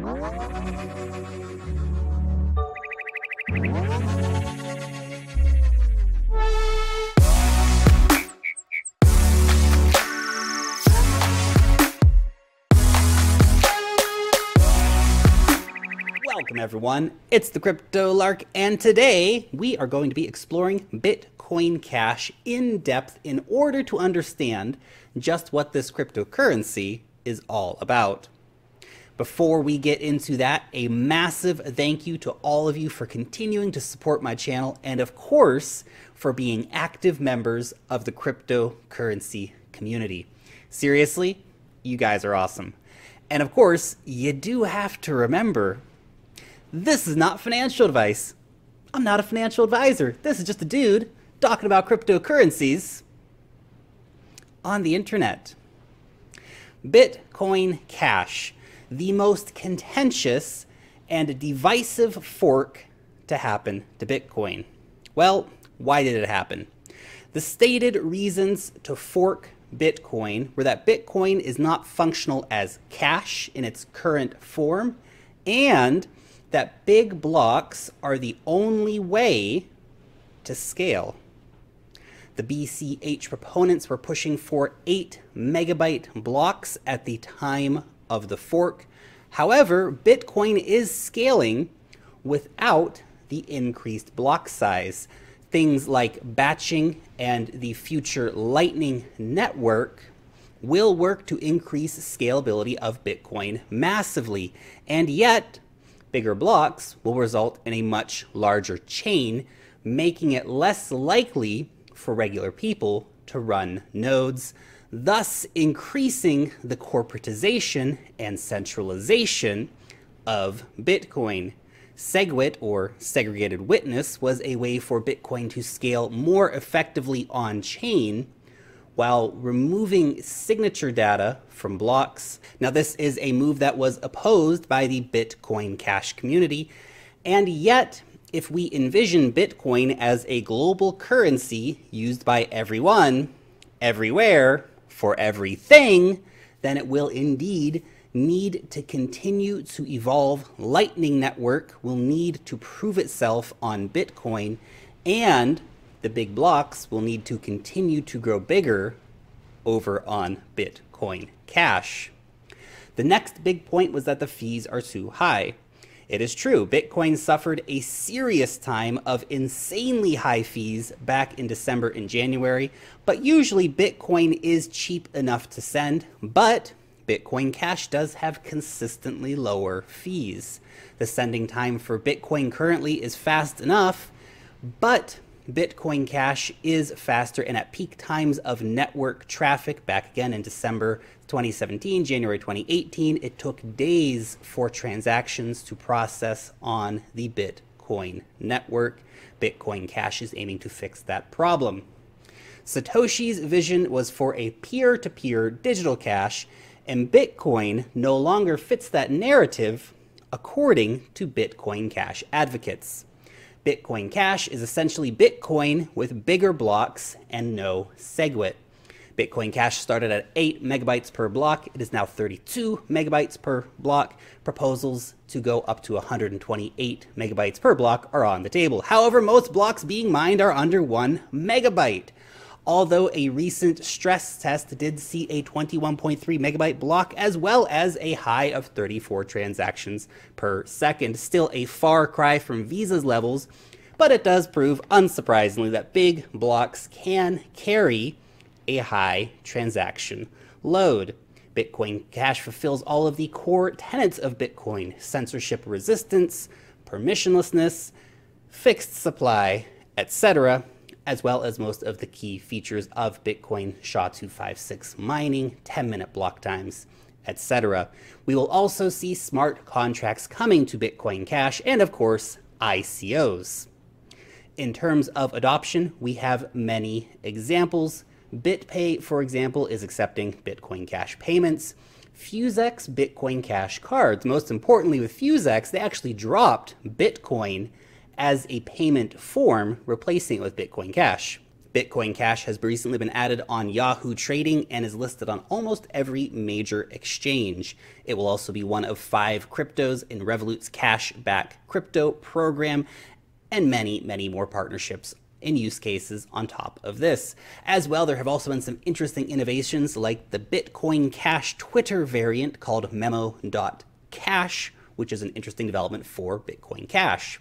Welcome everyone, it's the Crypto Lark, and today we are going to be exploring Bitcoin Cash in depth in order to understand just what this cryptocurrency is all about. Before we get into that, a massive thank you to all of you for continuing to support my channel and of course for being active members of the cryptocurrency community. Seriously, you guys are awesome. And of course, you do have to remember, this is not financial advice. I'm not a financial advisor. This is just a dude talking about cryptocurrencies on the internet. Bitcoin Cash, the most contentious and divisive fork to happen to Bitcoin. Well, why did it happen? The stated reasons to fork Bitcoin were that Bitcoin is not functional as cash in its current form, and that big blocks are the only way to scale. The BCH proponents were pushing for 8 megabyte blocks at the time of the fork. However, Bitcoin is scaling without the increased block size. Things like batching and the future Lightning Network will work to increase scalability of Bitcoin massively, and yet bigger blocks will result in a much larger chain, making it less likely for regular people to run nodes, thus increasing the corporatization and centralization of Bitcoin. SegWit, or segregated witness, was a way for Bitcoin to scale more effectively on-chain while removing signature data from blocks. Now, this is a move that was opposed by the Bitcoin Cash community, and yet, if we envision Bitcoin as a global currency used by everyone, everywhere, for everything, then it will indeed need to continue to evolve. Lightning Network will need to prove itself on Bitcoin, and the big blocks will need to continue to grow bigger over on Bitcoin Cash. The next big point was that the fees are too high. It is true, Bitcoin suffered a serious time of insanely high fees back in December and January, but usually Bitcoin is cheap enough to send, but Bitcoin Cash does have consistently lower fees. The sending time for Bitcoin currently is fast enough, but Bitcoin Cash is faster, and at peak times of network traffic back again in December 2017, January 2018, it took days for transactions to process on the Bitcoin network. Bitcoin Cash is aiming to fix that problem. Satoshi's vision was for a peer-to-peer digital cash, and Bitcoin no longer fits that narrative, according to Bitcoin Cash advocates. Bitcoin Cash is essentially Bitcoin with bigger blocks and no SegWit. Bitcoin Cash started at 8 megabytes per block. It is now 32 megabytes per block. Proposals to go up to 128 megabytes per block are on the table. However, most blocks being mined are under 1 megabyte. Although a recent stress test did see a 21.3 megabyte block as well as a high of 34 transactions per second. Still a far cry from Visa's levels, but it does prove, unsurprisingly, that big blocks can carry a high transaction load. Bitcoin Cash fulfills all of the core tenets of Bitcoin: censorship resistance, permissionlessness, fixed supply, etc., as well as most of the key features of Bitcoin SHA-256 mining, 10-minute block times, etc. We will also see smart contracts coming to Bitcoin Cash and, of course, ICOs. In terms of adoption, we have many examples. BitPay, for example, is accepting Bitcoin Cash payments. FuseX Bitcoin Cash cards. Most importantly, with FuseX, they actually dropped Bitcoin as a payment form, replacing it with Bitcoin Cash. Bitcoin Cash has recently been added on Yahoo Trading and is listed on almost every major exchange. It will also be one of 5 cryptos in Revolut's Cashback crypto program, and many, many more partnerships and use cases on top of this. As well, there have also been some interesting innovations like the Bitcoin Cash Twitter variant called Memo.Cash, which is an interesting development for Bitcoin Cash.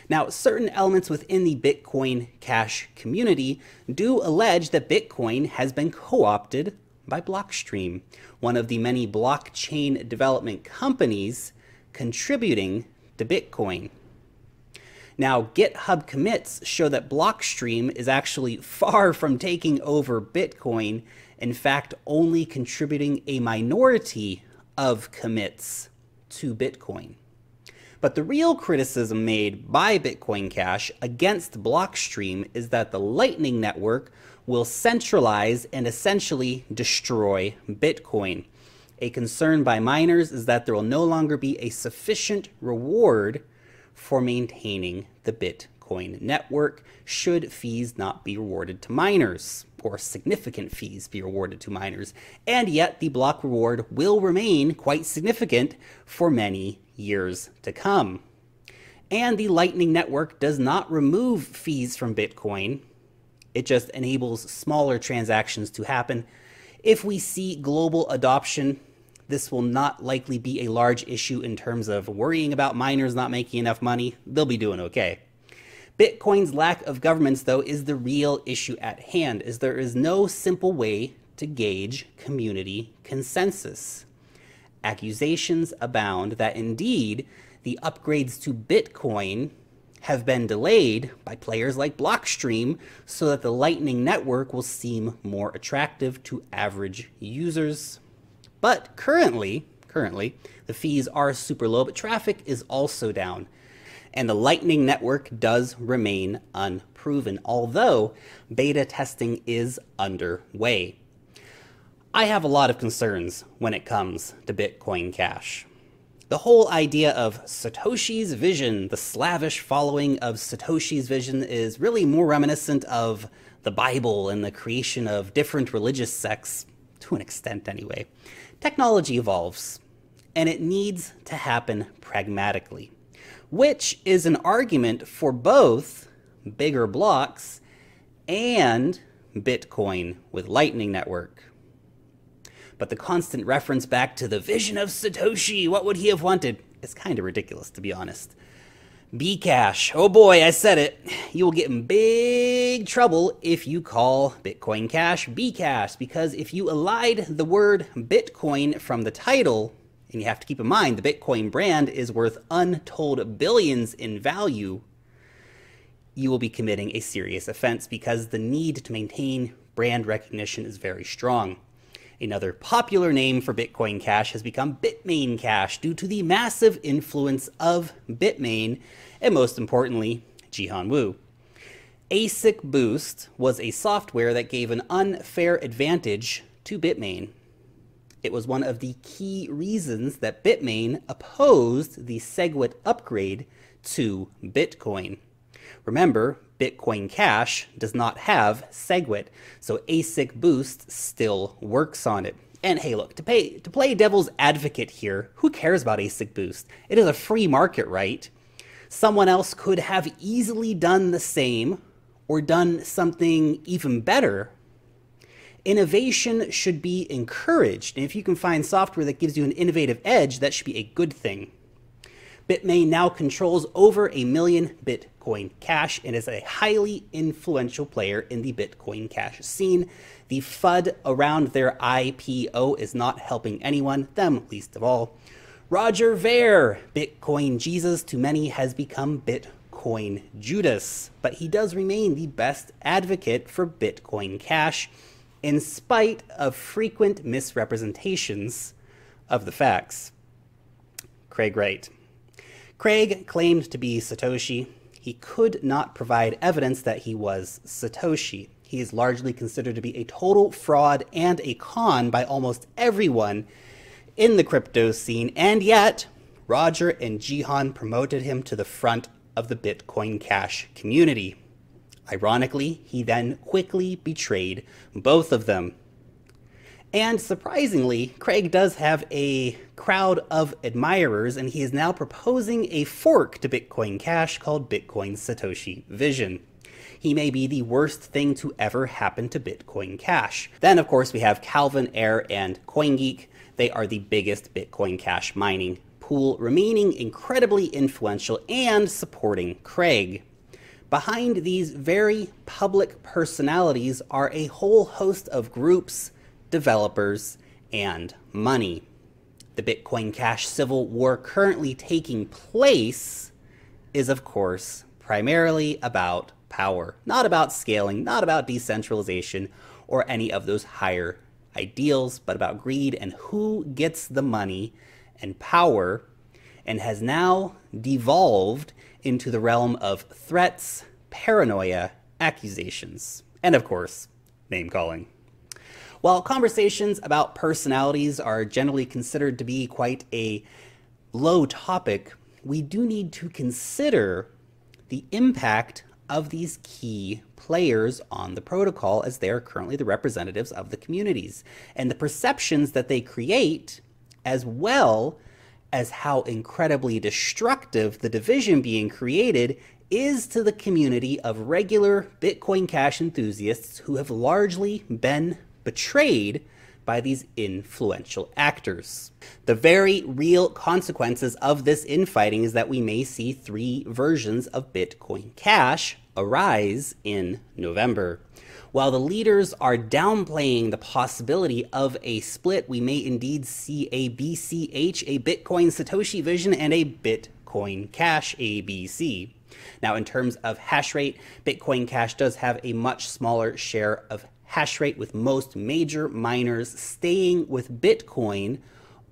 Now, certain elements within the Bitcoin Cash community do allege that Bitcoin has been co-opted by Blockstream, one of the many blockchain development companies contributing to Bitcoin. Now, GitHub commits show that Blockstream is actually far from taking over Bitcoin, in fact, only contributing a minority of commits to Bitcoin. But the real criticism made by Bitcoin Cash against Blockstream is that the Lightning Network will centralize and essentially destroy Bitcoin. A concern by miners is that there will no longer be a sufficient reward for maintaining the Bitcoin network should fees not be rewarded to miners, or significant fees be rewarded to miners. And yet the block reward will remain quite significant for many years to come. And the Lightning Network does not remove fees from Bitcoin. It just enables smaller transactions to happen. If we see global adoption, this will not likely be a large issue in terms of worrying about miners not making enough money. They'll be doing okay. Bitcoin's lack of governance, though, is the real issue at hand, as there is no simple way to gauge community consensus. Accusations abound that indeed the upgrades to Bitcoin have been delayed by players like Blockstream so that the Lightning Network will seem more attractive to average users. But currently, the fees are super low, but traffic is also down. And the Lightning Network does remain unproven, although beta testing is underway. I have a lot of concerns when it comes to Bitcoin Cash. The whole idea of Satoshi's vision, the slavish following of Satoshi's vision, is really more reminiscent of the Bible and the creation of different religious sects, to an extent anyway. Technology evolves, and it needs to happen pragmatically, which is an argument for both bigger blocks and Bitcoin with Lightning Network. But the constant reference back to the vision of Satoshi, what would he have wanted, is kind of ridiculous, to be honest. Bcash, oh boy, I said it. You will get in big trouble if you call Bitcoin Cash Bcash, because if you elide the word Bitcoin from the title, and you have to keep in mind the Bitcoin brand is worth untold billions in value, you will be committing a serious offense because the need to maintain brand recognition is very strong. Another popular name for Bitcoin Cash has become Bitmain Cash due to the massive influence of Bitmain and, most importantly, Jihan Wu. ASIC Boost was a software that gave an unfair advantage to Bitmain. It was one of the key reasons that Bitmain opposed the SegWit upgrade to Bitcoin. Remember, Bitcoin Cash does not have SegWit, so ASIC Boost still works on it. And hey, look, to play devil's advocate here, who cares about ASIC Boost? It is a free market, right? Someone else could have easily done the same or done something even better. Innovation should be encouraged, and if you can find software that gives you an innovative edge, that should be a good thing. Bitmain now controls over 1 million Bitcoin Cash and is a highly influential player in the Bitcoin Cash scene. The FUD around their IPO is not helping anyone, them least of all. Roger Ver, Bitcoin Jesus to many, has become Bitcoin Judas, but he does remain the best advocate for Bitcoin Cash in spite of frequent misrepresentations of the facts. Craig Wright. Craig claimed to be Satoshi. He could not provide evidence that he was Satoshi. He is largely considered to be a total fraud and a con by almost everyone in the crypto scene, and yet Roger and Jihan promoted him to the front of the Bitcoin Cash community. Ironically, he then quickly betrayed both of them. And surprisingly, Craig does have a crowd of admirers, and he is now proposing a fork to Bitcoin Cash called Bitcoin Satoshi Vision. He may be the worst thing to ever happen to Bitcoin Cash. Then, of course, we have Calvin Ayre and CoinGeek. They are the biggest Bitcoin Cash mining pool, remaining incredibly influential and supporting Craig. Behind these very public personalities are a whole host of groups, developers, and money. The Bitcoin Cash civil war currently taking place is, of course, primarily about power, not about scaling, not about decentralization or any of those higher ideals, but about greed and who gets the money and power, and has now devolved into the realm of threats, paranoia, accusations, and of course, name-calling. While conversations about personalities are generally considered to be quite a low topic, we do need to consider the impact of these key players on the protocol, as they are currently the representatives of the communities, and the perceptions that they create, as well as how incredibly destructive the division being created is to the community of regular Bitcoin Cash enthusiasts who have largely been betrayed by these influential actors. The very real consequences of this infighting is that we may see 3 versions of Bitcoin Cash arise in November. While the leaders are downplaying the possibility of a split, we may indeed see a BCH, a Bitcoin Satoshi Vision, and a Bitcoin Cash ABC. Now, in terms of hash rate, Bitcoin Cash does have a much smaller share of hash rate, with most major miners staying with Bitcoin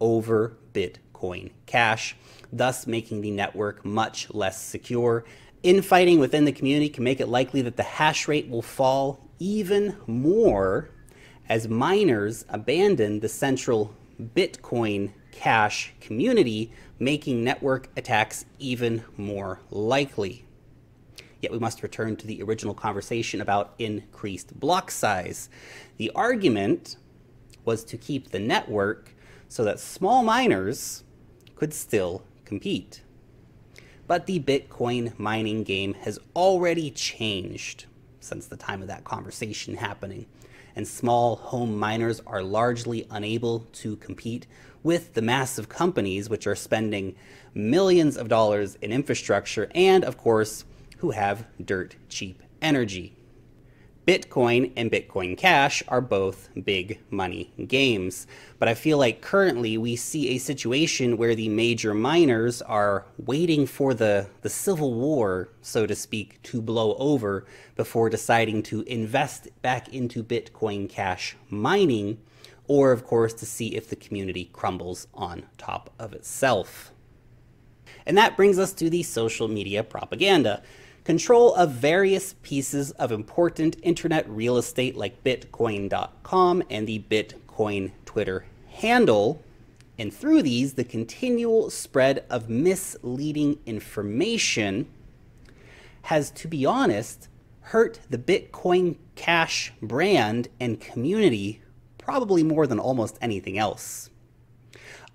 over Bitcoin Cash, thus making the network much less secure. Infighting within the community can make it likely that the hash rate will fall even more as miners abandon the central Bitcoin Cash community, making network attacks even more likely. Yet we must return to the original conversation about increased block size. The argument was to keep the network so that small miners could still compete. But the Bitcoin mining game has already changed since the time of that conversation happening, and small home miners are largely unable to compete with the massive companies which are spending millions of dollars in infrastructure and, of course, who have dirt cheap energy. Bitcoin and Bitcoin Cash are both big money games, but I feel like currently we see a situation where the major miners are waiting for the civil war, so to speak, to blow over before deciding to invest back into Bitcoin Cash mining, or of course to see if the community crumbles on top of itself. And that brings us to the social media propaganda. Control of various pieces of important internet real estate like Bitcoin.com and the Bitcoin Twitter handle, and through these, the continual spread of misleading information has, to be honest, hurt the Bitcoin Cash brand and community probably more than almost anything else.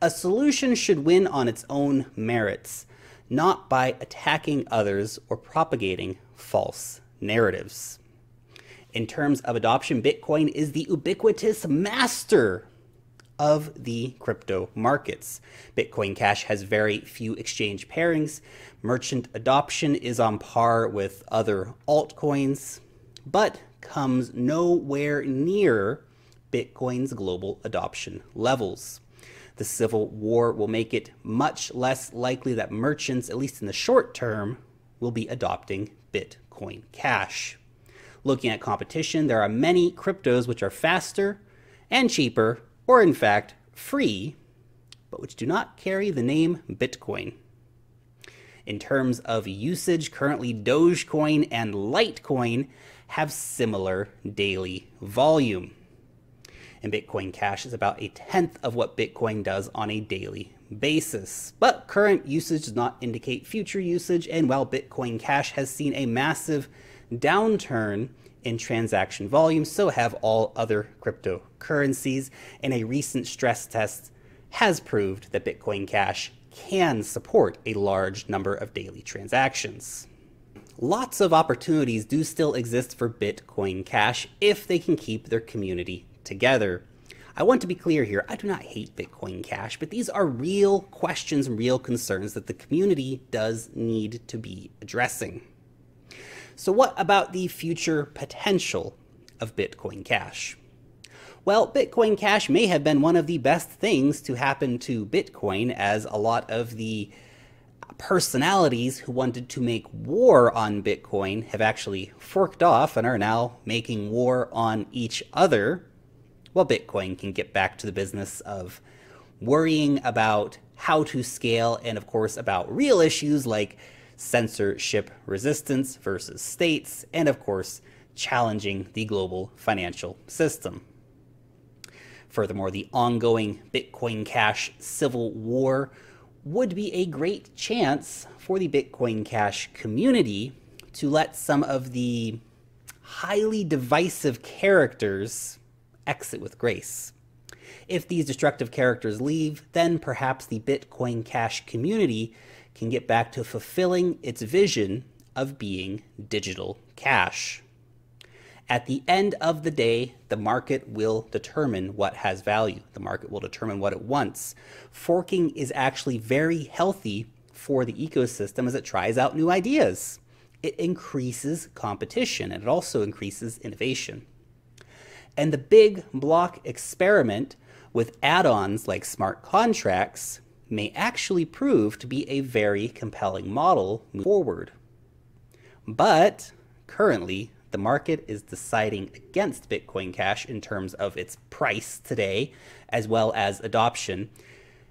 A solution should win on its own merits, not by attacking others or propagating false narratives. In terms of adoption, Bitcoin is the ubiquitous master of the crypto markets. Bitcoin Cash has very few exchange pairings. Merchant adoption is on par with other altcoins, but comes nowhere near Bitcoin's global adoption levels. The civil war will make it much less likely that merchants, at least in the short term, will be adopting Bitcoin Cash. Looking at competition, there are many cryptos which are faster and cheaper, or in fact, free, but which do not carry the name Bitcoin. In terms of usage, currently Dogecoin and Litecoin have similar daily volume. And Bitcoin Cash is about 1/10 of what Bitcoin does on a daily basis. But current usage does not indicate future usage, and while Bitcoin Cash has seen a massive downturn in transaction volume, so have all other cryptocurrencies, and a recent stress test has proved that Bitcoin Cash can support a large number of daily transactions. Lots of opportunities do still exist for Bitcoin Cash if they can keep their community together. I want to be clear here, I do not hate Bitcoin Cash, but these are real questions and real concerns that the community does need to be addressing. So what about the future potential of Bitcoin Cash? Well, Bitcoin Cash may have been one of the best things to happen to Bitcoin, as a lot of the personalities who wanted to make war on Bitcoin have actually forked off and are now making war on each other. Well, Bitcoin can get back to the business of worrying about how to scale and, of course, about real issues like censorship resistance versus states, and, of course, challenging the global financial system. Furthermore, the ongoing Bitcoin Cash civil war would be a great chance for the Bitcoin Cash community to let some of the highly divisive characters exit with grace. If these destructive characters leave, then perhaps the Bitcoin Cash community can get back to fulfilling its vision of being digital cash. At the end of the day, the market will determine what has value. The market will determine what it wants. Forking is actually very healthy for the ecosystem as it tries out new ideas. It increases competition, and it also increases innovation. And the big block experiment with add-ons like smart contracts may actually prove to be a very compelling model moving forward. But currently, the market is deciding against Bitcoin Cash in terms of its price today, as well as adoption.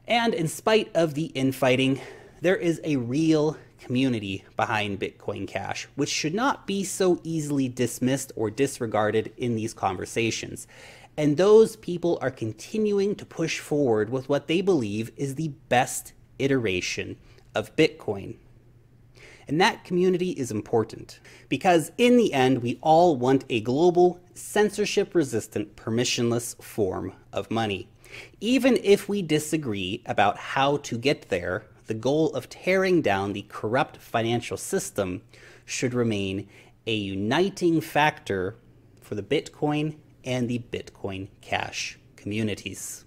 And in spite of the infighting, there is a real community behind Bitcoin Cash, which should not be so easily dismissed or disregarded in these conversations. And those people are continuing to push forward with what they believe is the best iteration of Bitcoin. And that community is important because in the end, we all want a global, censorship-resistant, permissionless form of money. Even if we disagree about how to get there, the goal of tearing down the corrupt financial system should remain a uniting factor for the Bitcoin and the Bitcoin Cash communities.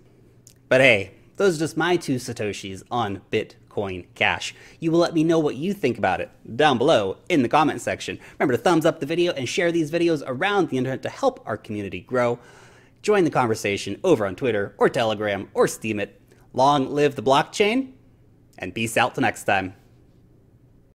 But hey, those are just my 2 Satoshis on Bitcoin Cash. You will let me know what you think about it down below in the comment section. Remember to thumbs up the video and share these videos around the internet to help our community grow. Join the conversation over on Twitter or Telegram or Steemit. Long live the blockchain, and peace out till next time.